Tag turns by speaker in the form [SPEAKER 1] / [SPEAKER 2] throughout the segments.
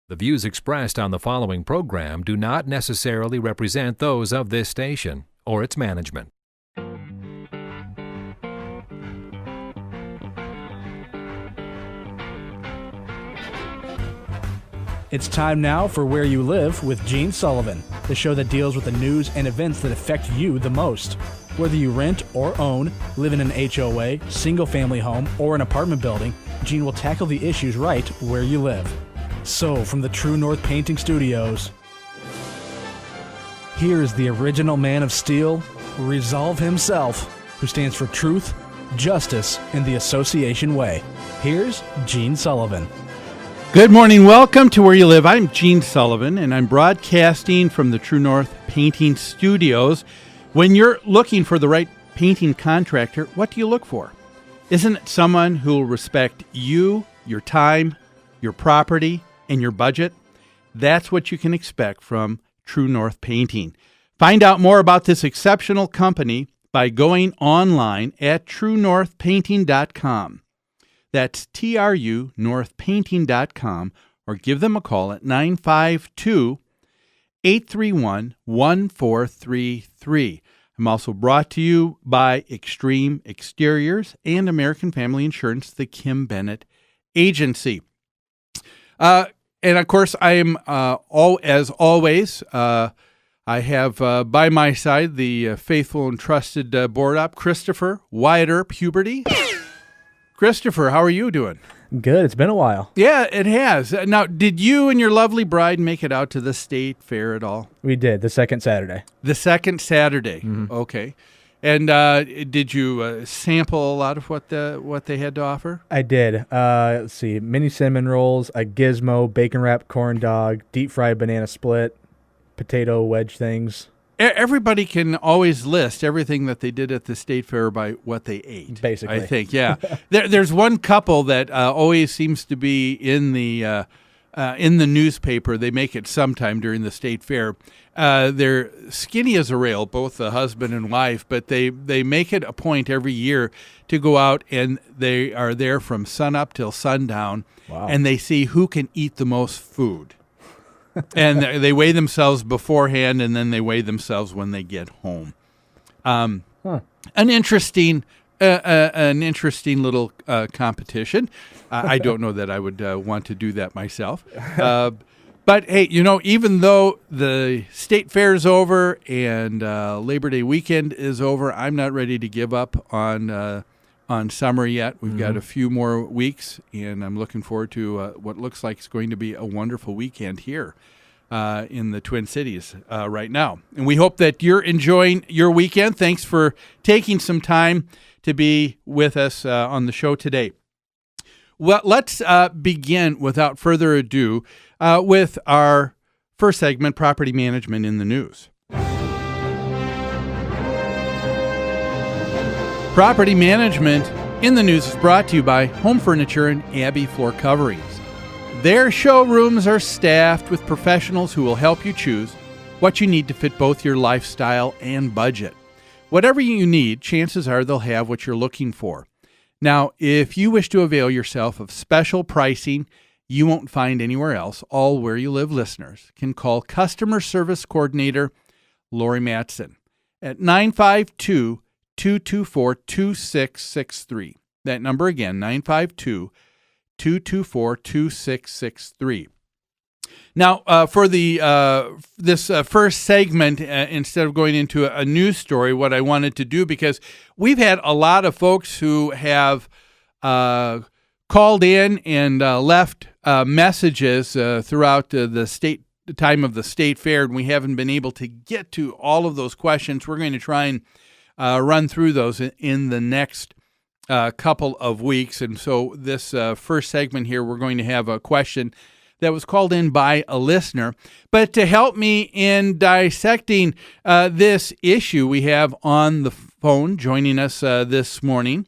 [SPEAKER 1] The views expressed on the following program do not necessarily represent those of this station or its management.
[SPEAKER 2] It's time now for Where You Live with Gene Sullivan, the show that deals with the news and events that affect you the most. Whether you rent or own, live in an HOA, single-family home, or an apartment building, Gene will tackle the issues right where you live. So, from the True North Painting Studios, here is the original man of steel, Resolve himself, who stands for truth, justice, and the association way. Here's Gene Sullivan.
[SPEAKER 3] Good morning. Welcome to Where You Live. I'm Gene Sullivan, and I'm broadcasting from the True North Painting Studios. When you're looking for the right painting contractor, what do you look for? Isn't it someone who will respect you, your time, your property, and your budget? That's what you can expect from True North Painting. Find out more about this exceptional company by going online at truenorthpainting.com. That's trunorthpainting.com, or give them a call at 952-831-1433. I'm also brought to you by Extreme Exteriors and American Family Insurance, the Kim Bennett Agency. And of course, I am, as always, I have by my side the faithful and trusted board op, Christopher Wyatt Earp Huberty. Christopher, how are you doing?
[SPEAKER 2] Good. It's been a while.
[SPEAKER 3] Yeah, it has. Now, did you and your lovely bride make it out to the state fair at all?
[SPEAKER 2] We did, the second Saturday.
[SPEAKER 3] The second Saturday.
[SPEAKER 2] Mm-hmm.
[SPEAKER 3] Okay. And did you sample a lot of what they had to offer?
[SPEAKER 2] I did. Let's see, mini cinnamon rolls, a gizmo, bacon wrapped corn dog, deep fried banana split, potato wedge things.
[SPEAKER 3] Everybody can always list everything that they did at the state fair by what they ate.
[SPEAKER 2] Basically.
[SPEAKER 3] I think, yeah. There's one couple that always seems to be in the newspaper. They make it sometime during the state fair. They're skinny as a rail, both the husband and wife, but they make it a point every year to go out, and they are there from sunup till sundown.
[SPEAKER 2] Wow. And
[SPEAKER 3] and they see who can eat the most food. And they weigh themselves beforehand, and then they weigh themselves when they get home. An interesting little competition. I don't know that I would want to do that myself. But hey, even though the state fair is over and Labor Day weekend is over, I'm not ready to give up on summer yet. We've got a few more weeks, and I'm looking forward to what looks like it's going to be a wonderful weekend here in the Twin Cities right now. And we hope that you're enjoying your weekend. Thanks for taking some time to be with us on the show today. Well, let's begin without further ado with our first segment, Property Management in the News. Property Management in the News is brought to you by Home Furniture and Abbey Floor Coverings. Their showrooms are staffed with professionals who will help you choose what you need to fit both your lifestyle and budget. Whatever you need, chances are they'll have what you're looking for. Now, if you wish to avail yourself of special pricing you won't find anywhere else, all Where You Live listeners can call Customer Service Coordinator Lori Matson at 952-224-2663. That number again, 952-224-2663. Now, for this first segment, instead of going into a news story, what I wanted to do, because we've had a lot of folks who have called in and left messages throughout the time of the state fair, and we haven't been able to get to all of those questions. We're going to try and run through those in the next couple of weeks. And so this first segment here, we're going to have a question that was called in by a listener. But to help me in dissecting this issue, we have on the phone joining us this morning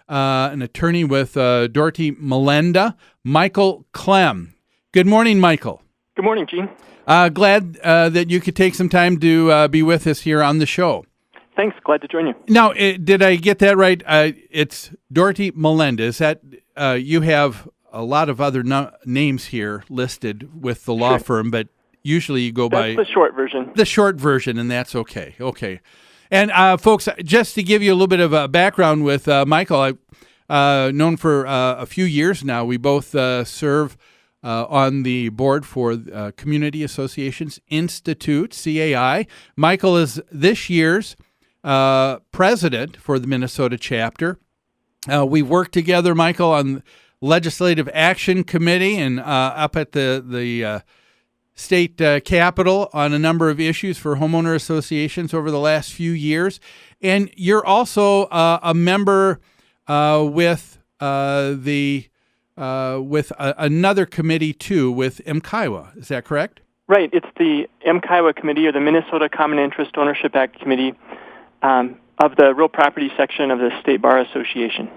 [SPEAKER 3] an attorney with Doherty Melenda, Michael Clem. Good morning, Michael.
[SPEAKER 4] Good morning, Gene.
[SPEAKER 3] Glad that you could take some time to be with us here on the show.
[SPEAKER 4] Thanks. Glad to join you.
[SPEAKER 3] Now, did I get that right? It's Doherty Melenda. Is that you have a lot of other names here listed with the law firm, but usually you go by
[SPEAKER 4] the short version.
[SPEAKER 3] The short version, and that's okay. Okay. And folks, just to give you a little bit of a background with Michael, I've known for a few years now. We both serve on the board for Community Associations Institute, CAI. Michael is this year's president for the Minnesota chapter. We worked together, Michael, on Legislative Action Committee and up at the state capitol on a number of issues for homeowner associations over the last few years. And you're also a member with another committee too, with MKIWA. Is that correct?
[SPEAKER 4] Right. It's the MKIWA committee, or the Minnesota Common Interest Ownership Act committee, of the real property section of the State Bar Association.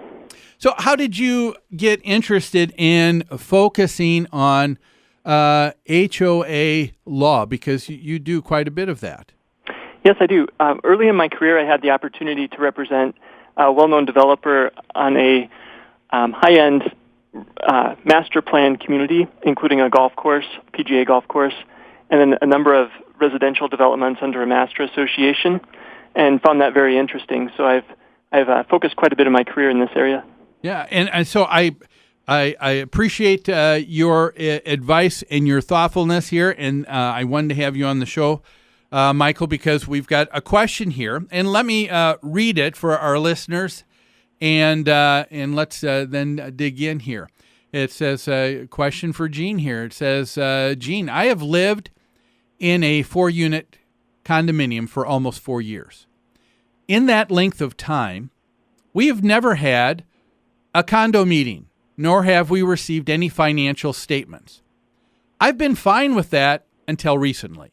[SPEAKER 3] So how did you get interested in focusing on HOA law? Because you do quite a bit of that.
[SPEAKER 4] Yes, I do. Early in my career, I had the opportunity to represent a well-known developer on a high-end master plan community, including a golf course, PGA golf course, and then a number of residential developments under a master association, and found that very interesting. So I've focused quite a bit of my career in this area.
[SPEAKER 3] Yeah, and so I appreciate your advice and your thoughtfulness here, and I wanted to have you on the show, Michael, because we've got a question here, and let me read it for our listeners, and let's then dig in here. It says, a question for Gene here. It says, Gene, I have lived in a 4-unit condominium for almost 4 years. In that length of time, we have never had a condo meeting, nor have we received any financial statements. I've been fine with that until recently.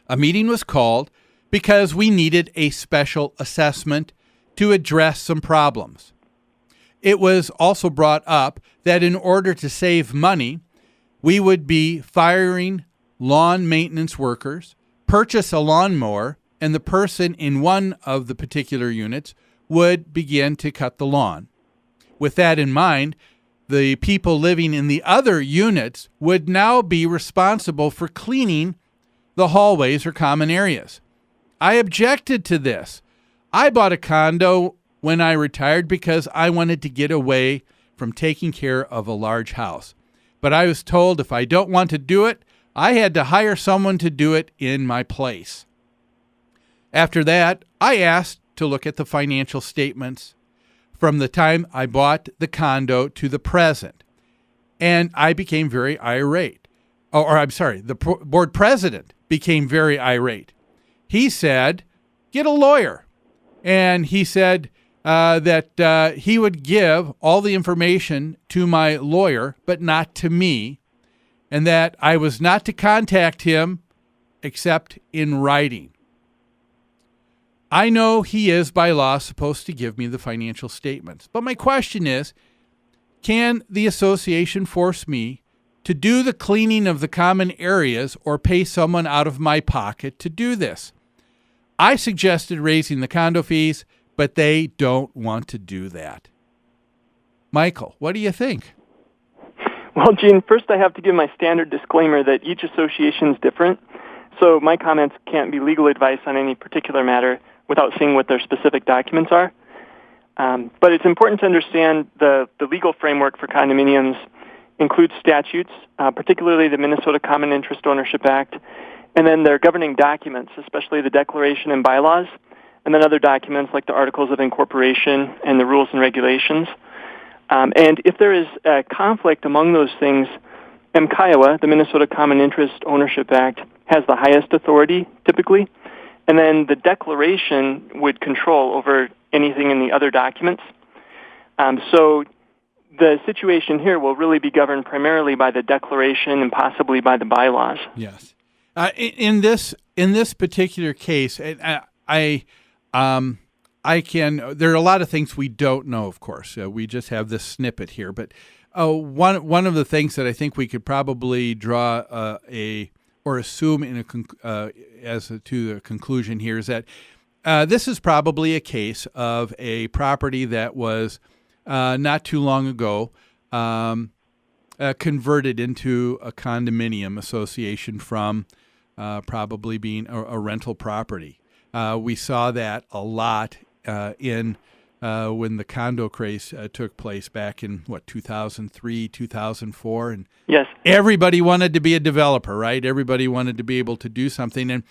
[SPEAKER 3] A meeting was called because we needed a special assessment to address some problems. It was also brought up that in order to save money, we would be firing lawn maintenance workers, purchase a lawnmower, and the person in one of the particular units would begin to cut the lawn. With that in mind, the people living in the other units would now be responsible for cleaning the hallways or common areas. I objected to this. I bought a condo when I retired because I wanted to get away from taking care of a large house. But I was told if I don't want to do it, I had to hire someone to do it in my place. After that, I asked to look at the financial statements from the time I bought the condo to the present. And I became very irate. The board president became very irate. He said, get a lawyer. And he said that he would give all the information to my lawyer, but not to me, and that I was not to contact him except in writing. I know he is, by law, supposed to give me the financial statements. But my question is, can the association force me to do the cleaning of the common areas or pay someone out of my pocket to do this? I suggested raising the condo fees, but they don't want to do that. Michael, what do you think?
[SPEAKER 4] Well, Gene, first I have to give my standard disclaimer that each association is different, so my comments can't be legal advice on any particular matter without seeing what their specific documents are. But it's important to understand the legal framework for condominiums includes statutes, particularly the Minnesota Common Interest Ownership Act, and then their governing documents, especially the declaration and bylaws, and then other documents like the Articles of Incorporation and the rules and regulations. And if there is a conflict among those things, MKIWA, the Minnesota Common Interest Ownership Act, has the highest authority typically, and then the declaration would control over anything in the other documents. So the situation here will really be governed primarily by the declaration and possibly by the bylaws.
[SPEAKER 3] Yes. In this particular case, I can. There are a lot of things we don't know. Of course, we just have this snippet here. But one of the things that I think we could probably draw or assume as to the conclusion here is that this is probably a case of a property that was not too long ago converted into a condominium association from probably being a rental property. We saw that a lot in when the condo craze took place back in 2003, 2004, and
[SPEAKER 4] Yes.
[SPEAKER 3] everybody wanted to be a developer, right? Everybody wanted to be able to do something,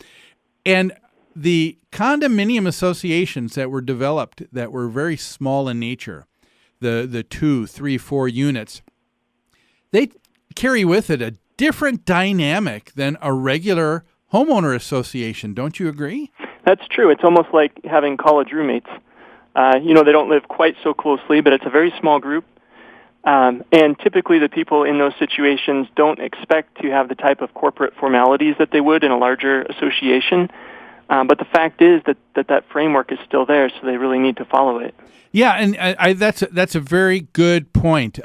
[SPEAKER 3] and the condominium associations that were developed that were very small in nature, the 2, 3, 4 units, they carry with it a different dynamic than a regular homeowner association. Don't you agree?
[SPEAKER 4] That's true. It's almost like having college roommates. They don't live quite so closely, but it's a very small group. And typically the people in those situations don't expect to have the type of corporate formalities that they would in a larger association. But the fact is that framework is still there, so they really need to follow it.
[SPEAKER 3] Yeah, and that's a very good point.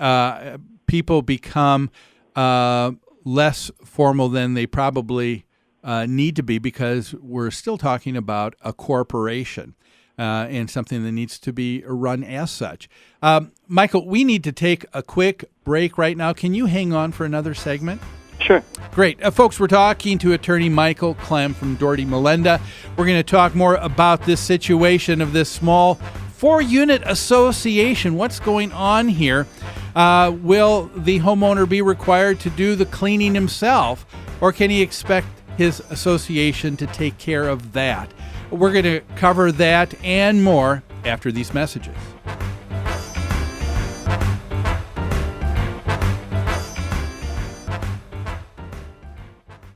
[SPEAKER 3] People become less formal than they probably need to be because we're still talking about a corporation. And something that needs to be run as such. Michael, we need to take a quick break right now. Can you hang on for another segment?
[SPEAKER 4] Sure.
[SPEAKER 3] Great. Folks, we're talking to attorney Michael Clem from Doherty Melinda. We're going to talk more about this situation of this small 4-unit association. What's going on here? Will the homeowner be required to do the cleaning himself, or can he expect his association to take care of that? We're going to cover that and more after these messages.